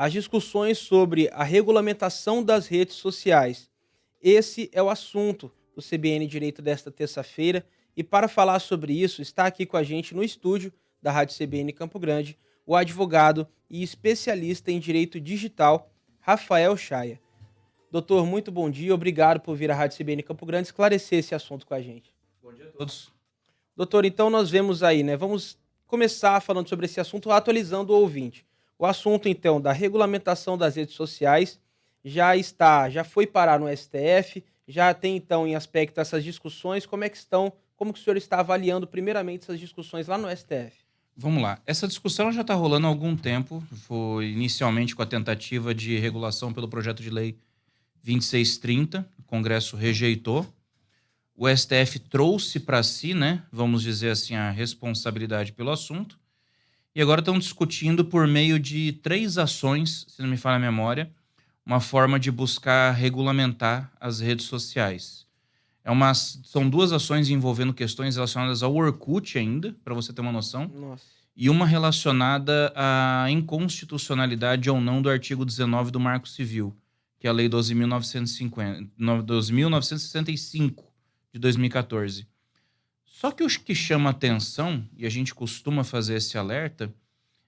as discussões sobre a regulamentação das redes sociais. Esse é o assunto do CBN Direito desta terça-feira. E para falar sobre isso, está aqui com a gente no estúdio da Rádio CBN Campo Grande o advogado e especialista em direito digital, Rafael Chaia. Doutor, muito bom dia. Obrigado por vir à Rádio CBN Campo Grande esclarecer esse assunto com a gente. Bom dia a todos. Doutor, então nós vemos aí, né? Vamos começar falando sobre esse assunto, atualizando o ouvinte. O assunto, então, da regulamentação das redes sociais já foi parar no STF, já tem, então, em aspecto essas discussões. Como que o senhor está avaliando, primeiramente, essas discussões lá no STF? Vamos lá. Essa discussão já está rolando há algum tempo. Foi inicialmente com a tentativa de regulação pelo projeto de lei 2630. O Congresso rejeitou. O STF trouxe para si, né, vamos dizer assim, a responsabilidade pelo assunto. E agora estão discutindo por meio de 3 ações, se não me falha a memória, uma forma de buscar regulamentar as redes sociais. São 2 ações envolvendo questões relacionadas ao Orkut ainda, para você ter uma noção, Nossa. e uma relacionada à inconstitucionalidade ou não do artigo 19 do Marco Civil, que é a Lei 12.965 de 2014. Só que o que chama atenção, e a gente costuma fazer esse alerta,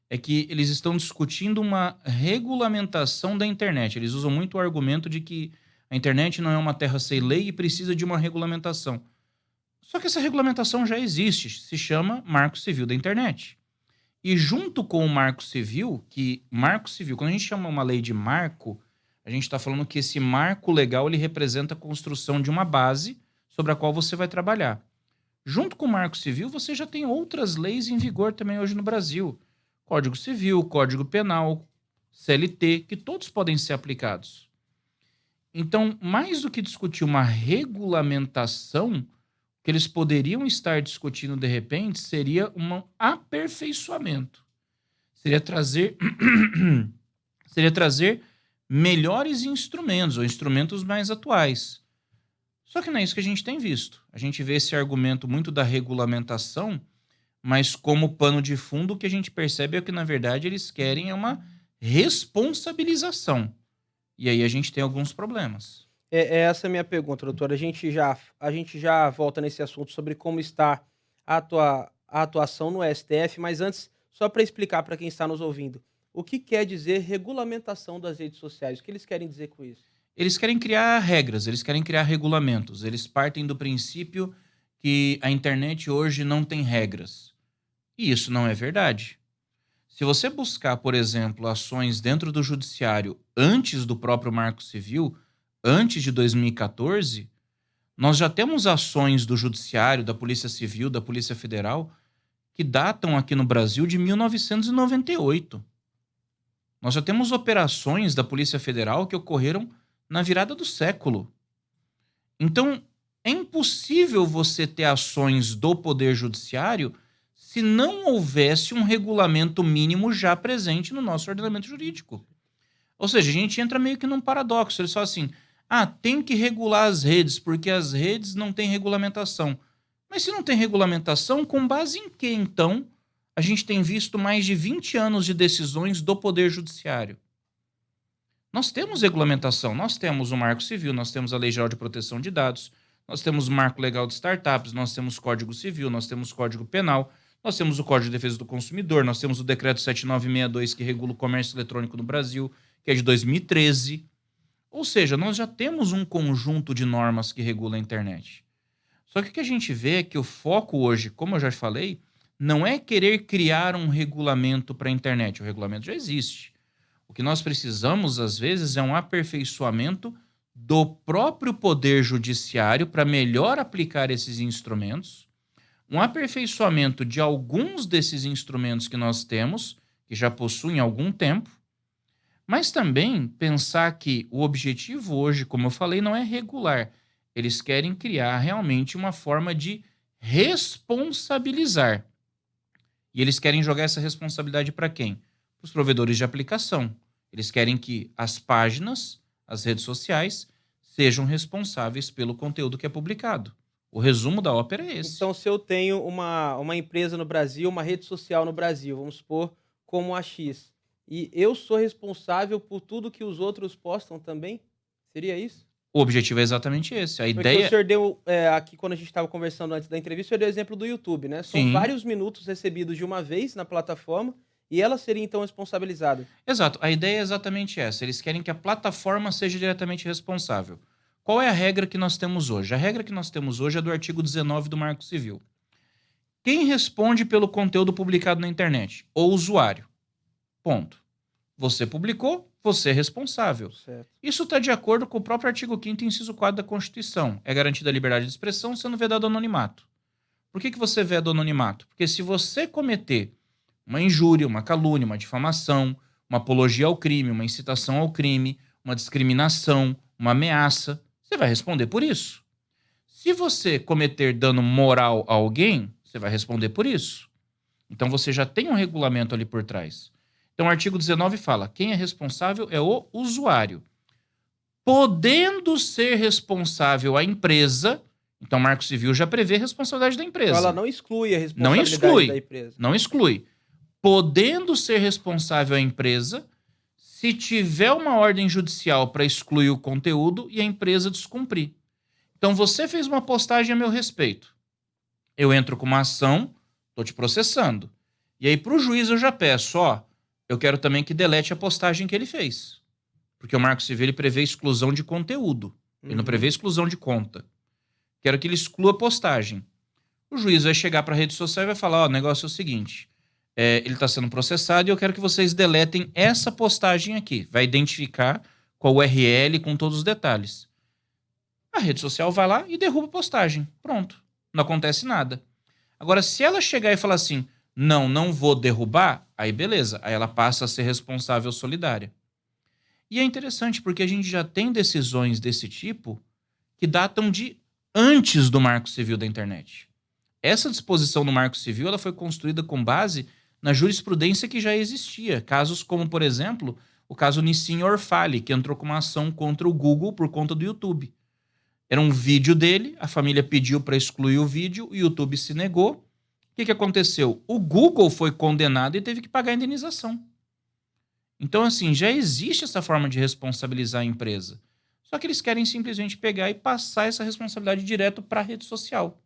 é que eles estão discutindo uma regulamentação da internet. Eles usam muito o argumento de que a internet não é uma terra sem lei e precisa de uma regulamentação. Só que essa regulamentação já existe, se chama Marco Civil da Internet. E junto com o Marco Civil, quando a gente chama uma lei de marco, a gente está falando que esse marco legal ele representa a construção de uma base sobre a qual você vai trabalhar. Junto com o Marco Civil, você já tem outras leis em vigor também hoje no Brasil. Código Civil, Código Penal, CLT, que todos podem ser aplicados. Então, mais do que discutir uma regulamentação, o que eles poderiam estar discutindo de repente seria um aperfeiçoamento. Seria trazer melhores instrumentos, ou instrumentos mais atuais. Só que não é isso que a gente tem visto. A gente vê esse argumento muito da regulamentação, mas como pano de fundo o que a gente percebe é que, na verdade, eles querem é uma responsabilização. E aí a gente tem alguns problemas. É essa a minha pergunta, doutor. A gente já volta nesse assunto sobre como está a atuação no STF, mas antes, só para explicar para quem está nos ouvindo, o que quer dizer regulamentação das redes sociais? O que eles querem dizer com isso? Eles querem criar regras, eles querem criar regulamentos. Eles partem do princípio que a internet hoje não tem regras. E isso não é verdade. Se você buscar, por exemplo, ações dentro do judiciário antes do próprio Marco Civil, antes de 2014, nós já temos ações do judiciário, da Polícia Civil, da Polícia Federal, que datam aqui no Brasil de 1998. Nós já temos operações da Polícia Federal que ocorreram na virada do século. Então, é impossível você ter ações do Poder Judiciário se não houvesse um regulamento mínimo já presente no nosso ordenamento jurídico. Ou seja, a gente entra meio que num paradoxo. Eles falam assim, tem que regular as redes, porque as redes não têm regulamentação. Mas se não tem regulamentação, com base em que, então, a gente tem visto mais de 20 anos de decisões do Poder Judiciário? Nós temos regulamentação, nós temos o Marco Civil, nós temos a Lei Geral de Proteção de Dados, nós temos o Marco Legal de Startups, nós temos Código Civil, nós temos Código Penal, nós temos o Código de Defesa do Consumidor, nós temos o Decreto 7962 que regula o comércio eletrônico no Brasil, que é de 2013. Ou seja, nós já temos um conjunto de normas que regula a internet. Só que o que a gente vê é que o foco hoje, como eu já falei, não é querer criar um regulamento para a internet. O regulamento já existe. O que nós precisamos, às vezes, é um aperfeiçoamento do próprio Poder Judiciário para melhor aplicar esses instrumentos, um aperfeiçoamento de alguns desses instrumentos que nós temos, que já possuem algum tempo, mas também pensar que o objetivo hoje, como eu falei, não é regular. Eles querem criar realmente uma forma de responsabilizar. E eles querem jogar essa responsabilidade para quem? Para os provedores de aplicação. Eles querem que as páginas, as redes sociais, sejam responsáveis pelo conteúdo que é publicado. O resumo da ópera é esse. Então, se eu tenho uma empresa no Brasil, uma rede social no Brasil, vamos supor, como a X, e eu sou responsável por tudo que os outros postam também? Seria isso? O objetivo é exatamente esse. A Porque o ideia, senhor deu, aqui quando a gente estava conversando antes da entrevista, o senhor deu o exemplo do YouTube, né. São sim, vários minutos recebidos de uma vez na plataforma, e ela seria então responsabilizada. exato. A ideia é exatamente essa. Eles querem que a plataforma seja diretamente responsável. Qual é a regra que nós temos hoje? A regra que nós temos hoje é do artigo 19 do Marco Civil. Quem responde pelo conteúdo publicado na internet? O usuário. Ponto. Você publicou, você é responsável. Certo. Isso está de acordo com o próprio artigo 5º, inciso 4 da Constituição. É garantida a liberdade de expressão, sendo vedado o anonimato. Por que você veda o anonimato? Porque se você cometer uma injúria, uma calúnia, uma difamação, uma apologia ao crime, uma incitação ao crime, uma discriminação, uma ameaça, você vai responder por isso. Se você cometer dano moral a alguém, você vai responder por isso. Então você já tem um regulamento ali por trás. Então o artigo 19 fala: quem é responsável é o usuário. Podendo ser responsável a empresa, então o Marco Civil já prevê a responsabilidade da Então ela empresa. não exclui a Não responsabilidade da exclui. empresa. Não exclui. Podendo ser responsável a empresa, se tiver uma ordem judicial para excluir o conteúdo e a empresa descumprir. Então você fez uma postagem a meu respeito. Eu entro com uma ação, estou te processando. E aí para o juiz eu já peço, eu quero também que delete a postagem que ele fez. Porque o Marco Civil ele prevê exclusão de conteúdo. Ele não prevê exclusão de conta. Quero que ele exclua a postagem. O juiz vai chegar para a rede social e vai falar, o negócio é o seguinte, ele está sendo processado e eu quero que vocês deletem essa postagem aqui. Vai identificar com a URL, com todos os detalhes. A rede social vai lá e derruba a postagem. Pronto. Não acontece nada. Agora, se ela chegar e falar assim, não vou derrubar, aí beleza. Aí ela passa a ser responsável solidária. E é interessante porque a gente já tem decisões desse tipo que datam de antes do Marco Civil da internet. Essa disposição no Marco Civil ela foi construída com base na jurisprudência que já existia. Casos como, por exemplo, o caso Nissin Orfali, que entrou com uma ação contra o Google por conta do YouTube. Era um vídeo dele, a família pediu para excluir o vídeo, o YouTube se negou. O que aconteceu? O Google foi condenado e teve que pagar a indenização. Então, assim, já existe essa forma de responsabilizar a empresa. Só que eles querem simplesmente pegar e passar essa responsabilidade direto para a rede social.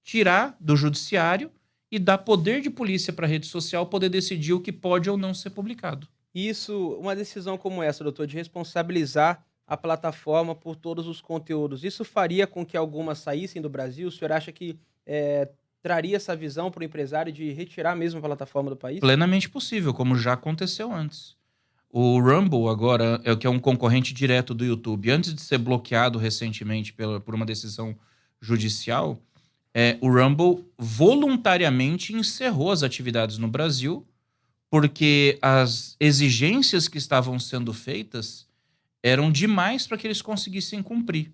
Tirar do judiciário e dar poder de polícia para a rede social poder decidir o que pode ou não ser publicado. Isso, uma decisão como essa, doutor, de responsabilizar a plataforma por todos os conteúdos, isso faria com que algumas saíssem do Brasil? O senhor acha que traria essa visão para o empresário de retirar mesmo a plataforma do país? Plenamente possível, como já aconteceu antes. O Rumble agora é o que é um concorrente direto do YouTube. Antes de ser bloqueado recentemente por uma decisão judicial, o Rumble voluntariamente encerrou as atividades no Brasil porque as exigências que estavam sendo feitas eram demais para que eles conseguissem cumprir.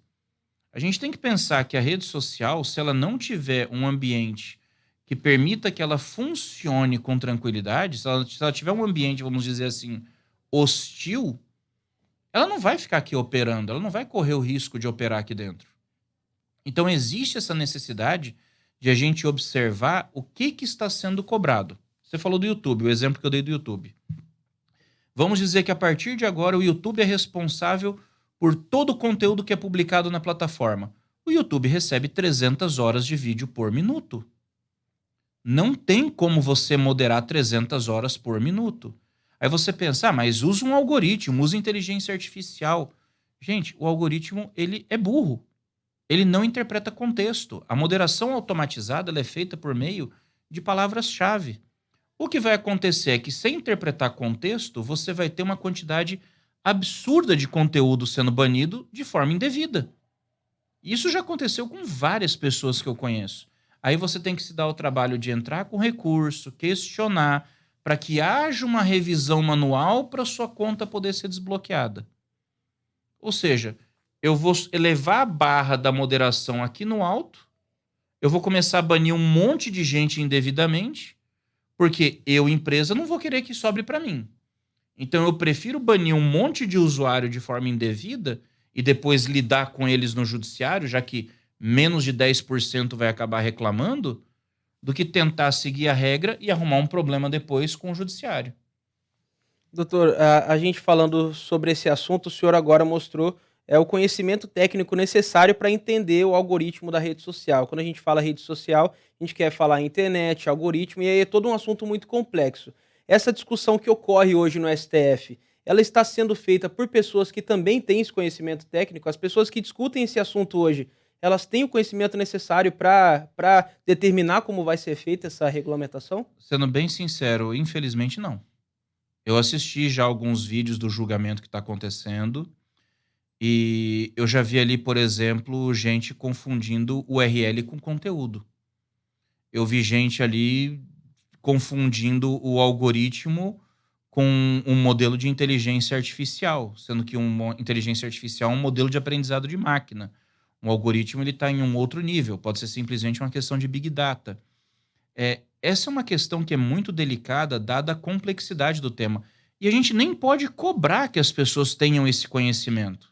A gente tem que pensar que a rede social, se ela não tiver um ambiente que permita que ela funcione com tranquilidade, se ela tiver um ambiente, vamos dizer assim, hostil, ela não vai ficar aqui operando, ela não vai correr o risco de operar aqui dentro. Então existe essa necessidade de a gente observar o que está sendo cobrado. Você falou do YouTube, o exemplo que eu dei do YouTube. Vamos dizer que a partir de agora o YouTube é responsável por todo o conteúdo que é publicado na plataforma. O YouTube recebe 300 horas de vídeo por minuto. Não tem como você moderar 300 horas por minuto. Aí você pensa, mas usa um algoritmo, usa inteligência artificial. Gente, o algoritmo ele é burro. Ele não interpreta contexto. A moderação automatizada ela é feita por meio de palavras-chave. O que vai acontecer é que, sem interpretar contexto, você vai ter uma quantidade absurda de conteúdo sendo banido de forma indevida. Isso já aconteceu com várias pessoas que eu conheço. Aí você tem que se dar o trabalho de entrar com recurso, questionar, para que haja uma revisão manual para sua conta poder ser desbloqueada. Ou seja, eu vou elevar a barra da moderação aqui no alto, eu vou começar a banir um monte de gente indevidamente, porque eu, empresa, não vou querer que sobre para mim. Então eu prefiro banir um monte de usuário de forma indevida e depois lidar com eles no judiciário, já que menos de 10% vai acabar reclamando, do que tentar seguir a regra e arrumar um problema depois com o judiciário. Doutor, a gente falando sobre esse assunto, o senhor agora mostrou o conhecimento técnico necessário para entender o algoritmo da rede social. Quando a gente fala rede social, a gente quer falar internet, algoritmo, e aí é todo um assunto muito complexo. Essa discussão que ocorre hoje no STF, ela está sendo feita por pessoas que também têm esse conhecimento técnico? As pessoas que discutem esse assunto hoje, elas têm o conhecimento necessário para determinar como vai ser feita essa regulamentação? Sendo bem sincero, infelizmente não. Eu assisti já alguns vídeos do julgamento que está acontecendo e eu já vi ali, por exemplo, gente confundindo URL com conteúdo. Eu vi gente ali confundindo o algoritmo com um modelo de inteligência artificial, sendo que uma inteligência artificial é um modelo de aprendizado de máquina. Um algoritmo ele está em um outro nível, pode ser simplesmente uma questão de big data. Essa é uma questão que é muito delicada, dada a complexidade do tema. E a gente nem pode cobrar que as pessoas tenham esse conhecimento.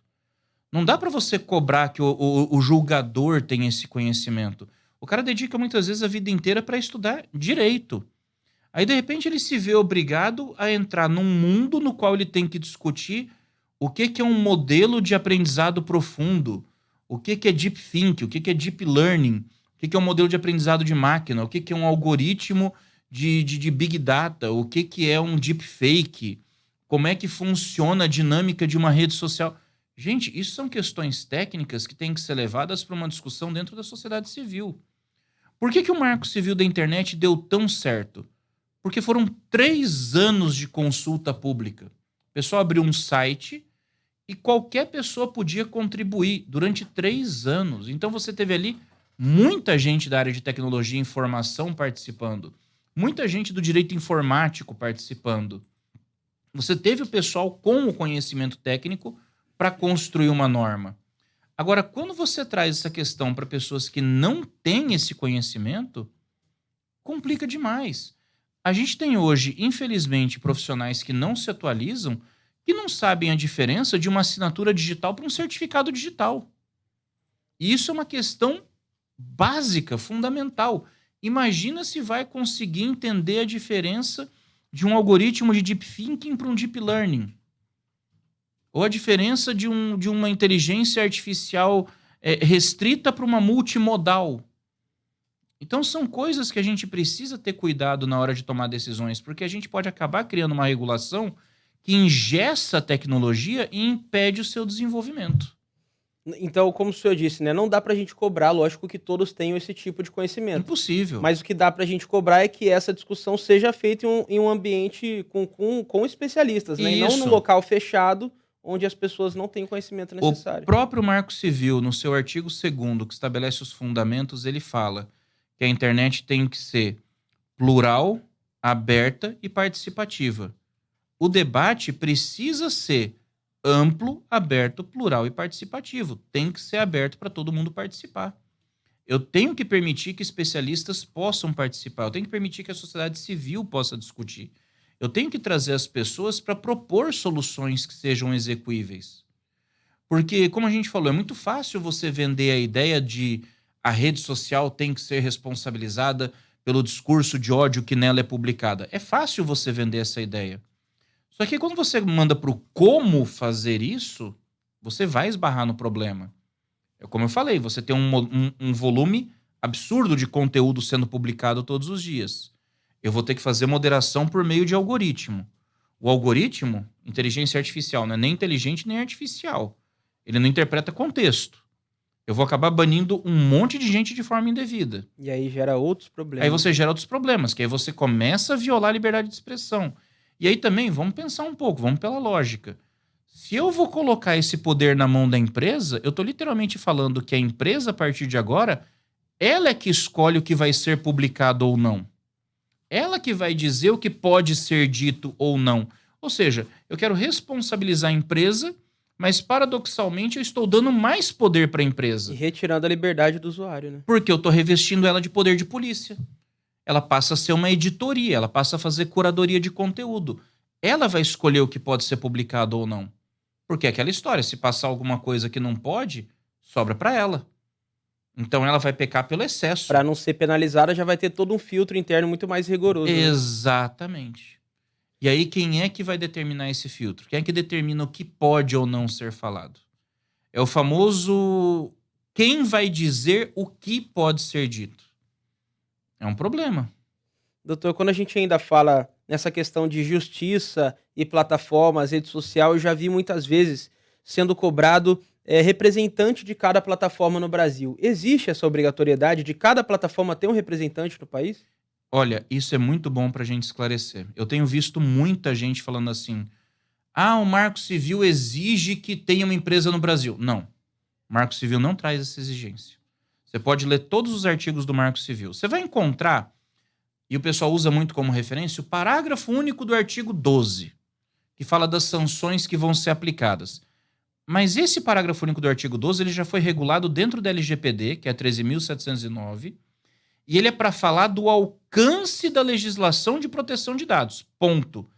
Não dá para você cobrar que o julgador tenha esse conhecimento. O cara dedica muitas vezes a vida inteira para estudar direito. Aí, de repente, ele se vê obrigado a entrar num mundo no qual ele tem que discutir o que, que é um modelo de aprendizado profundo, o que, que é deep think, o que, que é deep learning, o que, que é um modelo de aprendizado de máquina, o que, que é um algoritmo de big data, o que, que é um deep fake, como é que funciona a dinâmica de uma rede social. Gente, isso são questões técnicas que têm que ser levadas para uma discussão dentro da sociedade civil. Por que, que o marco civil da internet deu tão certo? Porque foram 3 anos de consulta pública. O pessoal abriu um site e qualquer pessoa podia contribuir durante 3 anos. Então você teve ali muita gente da área de tecnologia e informação participando, muita gente do direito informático participando. Você teve o pessoal com o conhecimento técnico para construir uma norma. Agora, quando você traz essa questão para pessoas que não têm esse conhecimento, complica demais. A gente tem hoje, infelizmente, profissionais que não se atualizam, que não sabem a diferença de uma assinatura digital para um certificado digital. E isso é uma questão básica, fundamental. Imagina se vai conseguir entender a diferença de um algoritmo de deep thinking para um deep learning. Ou a diferença de uma inteligência artificial restrita para uma multimodal. Então são coisas que a gente precisa ter cuidado na hora de tomar decisões, porque a gente pode acabar criando uma regulação que engessa a tecnologia e impede o seu desenvolvimento. Então, como o senhor disse, né, não dá pra gente cobrar, lógico que todos tenham esse tipo de conhecimento. Impossível. Mas o que dá pra gente cobrar é que essa discussão seja feita em um ambiente com especialistas, né? E não num Isso. local fechado, onde as pessoas não têm o conhecimento O necessário. próprio Marco Civil, no seu artigo 2º, que estabelece os fundamentos, ele fala que a internet tem que ser plural, aberta e participativa. O debate precisa ser amplo, aberto, plural e participativo. Tem que ser aberto para todo mundo participar. Eu tenho que permitir que especialistas possam participar. Eu tenho que permitir que a sociedade civil possa discutir. Eu tenho que trazer as pessoas para propor soluções que sejam execuíveis. Porque, como a gente falou, é muito fácil você vender a ideia de a rede social tem que ser responsabilizada pelo discurso de ódio que nela é publicada. É fácil você vender essa ideia. Só que quando você manda para o como fazer isso, você vai esbarrar no problema. Como eu falei, você tem um volume absurdo de conteúdo sendo publicado todos os dias. Eu vou ter que fazer moderação por meio de algoritmo. O algoritmo, inteligência artificial, não é nem inteligente nem artificial. Ele não interpreta contexto. Eu vou acabar banindo um monte de gente de forma indevida. E aí gera outros problemas. Aí você gera outros problemas, que aí você começa a violar a liberdade de expressão. E aí também, vamos pensar um pouco, vamos pela lógica. Se eu vou colocar esse poder na mão da empresa, eu estou literalmente falando que a empresa, a partir de agora, ela é que escolhe o que vai ser publicado ou não. Ela que vai dizer o que pode ser dito ou não. Ou seja, eu quero responsabilizar a empresa, mas paradoxalmente eu estou dando mais poder para a empresa. E retirando a liberdade do usuário, né? Porque eu estou revestindo ela de poder de polícia. Ela passa a ser uma editoria, ela passa a fazer curadoria de conteúdo. Ela vai escolher o que pode ser publicado ou não. Porque é aquela história, se passar alguma coisa que não pode, sobra para ela. Então ela vai pecar pelo excesso. Para não ser penalizada, já vai ter todo um filtro interno muito mais rigoroso. Né? Exatamente. E aí, quem é que vai determinar esse filtro? Quem é que determina o que pode ou não ser falado? É o famoso quem vai dizer o que pode ser dito. É um problema. Doutor, quando a gente ainda fala nessa questão de justiça e plataformas, rede social, eu já vi muitas vezes sendo cobrado representante de cada plataforma no Brasil. Existe essa obrigatoriedade de cada plataforma ter um representante no país? Olha, isso é muito bom para a gente esclarecer. Eu tenho visto muita gente falando assim: ah, o Marco Civil exige que tenha uma empresa no Brasil. Não. O Marco Civil não traz essa exigência. Você pode ler todos os artigos do Marco Civil. Você vai encontrar, e o pessoal usa muito como referência, o parágrafo único do artigo 12, que fala das sanções que vão ser aplicadas. Mas esse parágrafo único do artigo 12 ele já foi regulado dentro da LGPD, que é 13.709, e ele é para falar do alcance da legislação de proteção de dados. Ponto.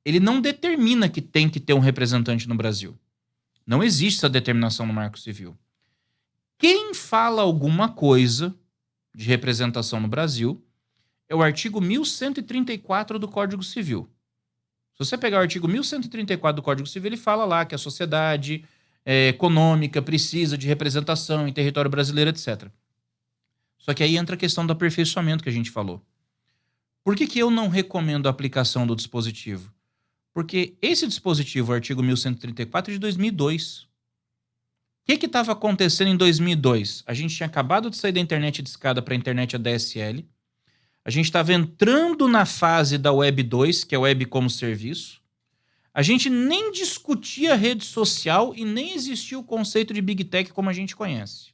Ele não determina que tem que ter um representante no Brasil. Não existe essa determinação no Marco Civil. Quem fala alguma coisa de representação no Brasil é o artigo 1134 do Código Civil. Se você pegar o artigo 1134 do Código Civil, ele fala lá que a sociedade econômica precisa de representação em território brasileiro, etc. Só que aí entra a questão do aperfeiçoamento que a gente falou. Por que eu não recomendo a aplicação do dispositivo? Porque esse dispositivo, o artigo 1134, é de 2002. O que estava acontecendo em 2002? A gente tinha acabado de sair da internet de escada para a internet ADSL. A gente estava entrando na fase da Web 2, que é Web como Serviço. A gente nem discutia rede social e nem existia o conceito de Big Tech como a gente conhece.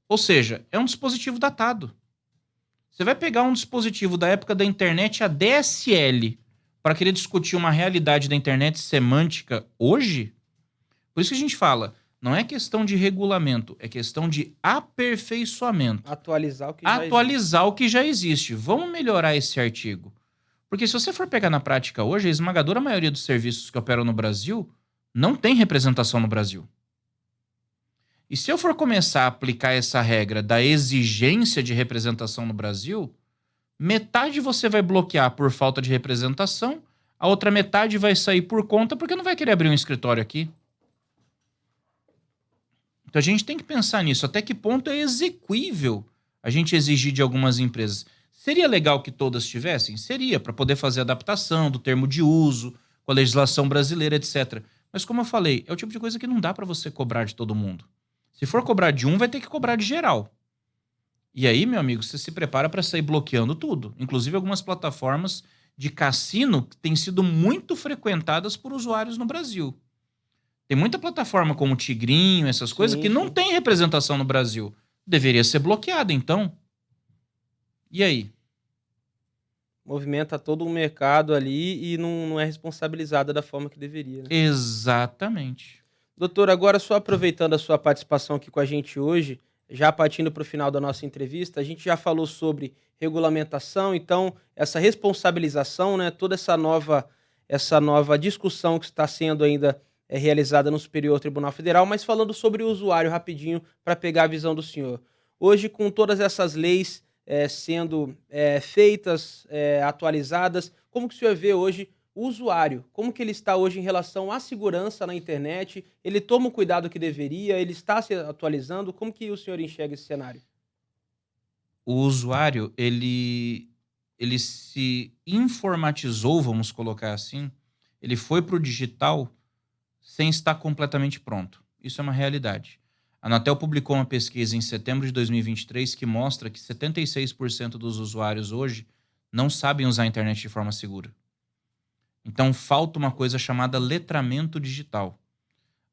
Ou seja, é um dispositivo datado. Você vai pegar um dispositivo da época da internet ADSL para querer discutir uma realidade da internet semântica hoje? Por isso que a gente fala, não é questão de regulamento, é questão de aperfeiçoamento. Atualizar o que já existe. Atualizar o que já existe. Vamos melhorar esse artigo. Porque se você for pegar na prática hoje, a esmagadora maioria dos serviços que operam no Brasil não tem representação no Brasil. E se eu for começar a aplicar essa regra da exigência de representação no Brasil, metade você vai bloquear por falta de representação, a outra metade vai sair por conta porque não vai querer abrir um escritório aqui. Então a gente tem que pensar nisso. Até que ponto é exequível a gente exigir de algumas empresas? Seria legal que todas tivessem? Seria, para poder fazer adaptação do termo de uso, com a legislação brasileira, etc. Mas como eu falei, é o tipo de coisa que não dá para você cobrar de todo mundo. Se for cobrar de um, vai ter que cobrar de geral. E aí, meu amigo, você se prepara para sair bloqueando tudo. Inclusive algumas plataformas de cassino que têm sido muito frequentadas por usuários no Brasil. Tem muita plataforma como Tigrinho, essas coisas, que não tem representação no Brasil. Deveria ser bloqueada, então. E aí? Movimenta todo um mercado ali e não é responsabilizada da forma que deveria, né? Exatamente. Doutor, agora só aproveitando a sua participação aqui com a gente hoje, já partindo para o final da nossa entrevista, a gente já falou sobre regulamentação, então essa responsabilização, né, toda essa nova discussão que está sendo ainda realizada no Superior Tribunal Federal, mas falando sobre o usuário rapidinho para pegar a visão do senhor. Hoje, com todas essas leis sendo feitas, atualizadas, como que o senhor vê hoje o usuário? Como que ele está hoje em relação à segurança na internet? Ele toma o cuidado que deveria? Ele está se atualizando? Como que o senhor enxerga esse cenário? O usuário, ele se informatizou, vamos colocar assim, ele foi para o digital sem estar completamente pronto. Isso é uma realidade. A Anatel publicou uma pesquisa em setembro de 2023 que mostra que 76% dos usuários hoje não sabem usar a internet de forma segura. Então, falta uma coisa chamada letramento digital.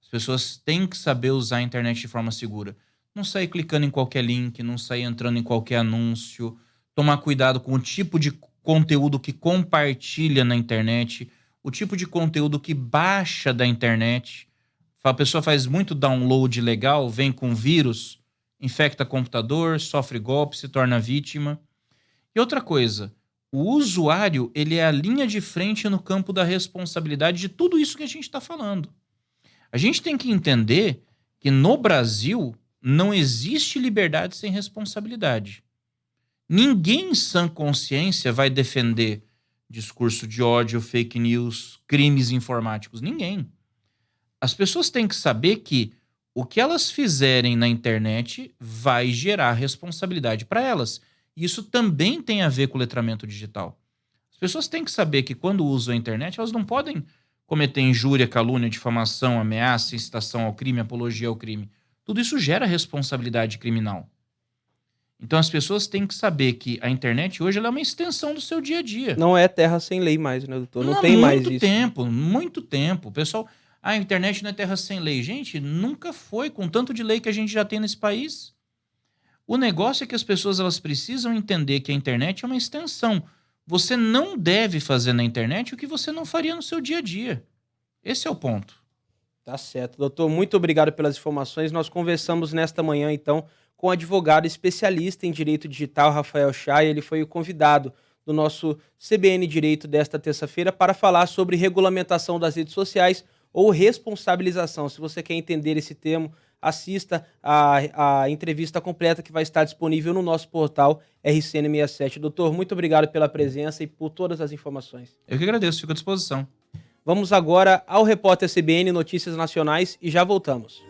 As pessoas têm que saber usar a internet de forma segura. Não sair clicando em qualquer link, não sair entrando em qualquer anúncio, tomar cuidado com o tipo de conteúdo que compartilha na internet, o tipo de conteúdo que baixa da internet. A pessoa faz muito download ilegal, vem com vírus, infecta computador, sofre golpe, se torna vítima. E outra coisa, o usuário, ele é a linha de frente no campo da responsabilidade de tudo isso que a gente está falando. A gente tem que entender que no Brasil não existe liberdade sem responsabilidade. Ninguém em sã consciência vai defender discurso de ódio, fake news, crimes informáticos? Ninguém. As pessoas têm que saber que o que elas fizerem na internet vai gerar responsabilidade para elas. Isso também tem a ver com o letramento digital. As pessoas têm que saber que quando usam a internet, elas não podem cometer injúria, calúnia, difamação, ameaça, incitação ao crime, apologia ao crime. Tudo isso gera responsabilidade criminal. Então as pessoas têm que saber que a internet hoje ela é uma extensão do seu dia a dia. Não é terra sem lei mais, né, doutor? Não Há tem mais muito isso. tempo, muito tempo. O pessoal, a internet não é terra sem lei. Gente, nunca foi com tanto de lei que a gente já tem nesse país. O negócio é que as pessoas elas precisam entender que a internet é uma extensão. Você não deve fazer na internet o que você não faria no seu dia a dia. Esse é o ponto. Tá certo. Doutor, muito obrigado pelas informações. Nós conversamos nesta manhã, então, com o advogado especialista em direito digital, Rafael Chay. Ele foi o convidado do nosso CBN Direito desta terça-feira para falar sobre regulamentação das redes sociais ou responsabilização. Se você quer entender esse termo, assista a entrevista completa que vai estar disponível no nosso portal RCN67. Doutor, muito obrigado pela presença e por todas as informações. Eu que agradeço, fico à disposição. Vamos agora ao repórter CBN Notícias Nacionais e já voltamos.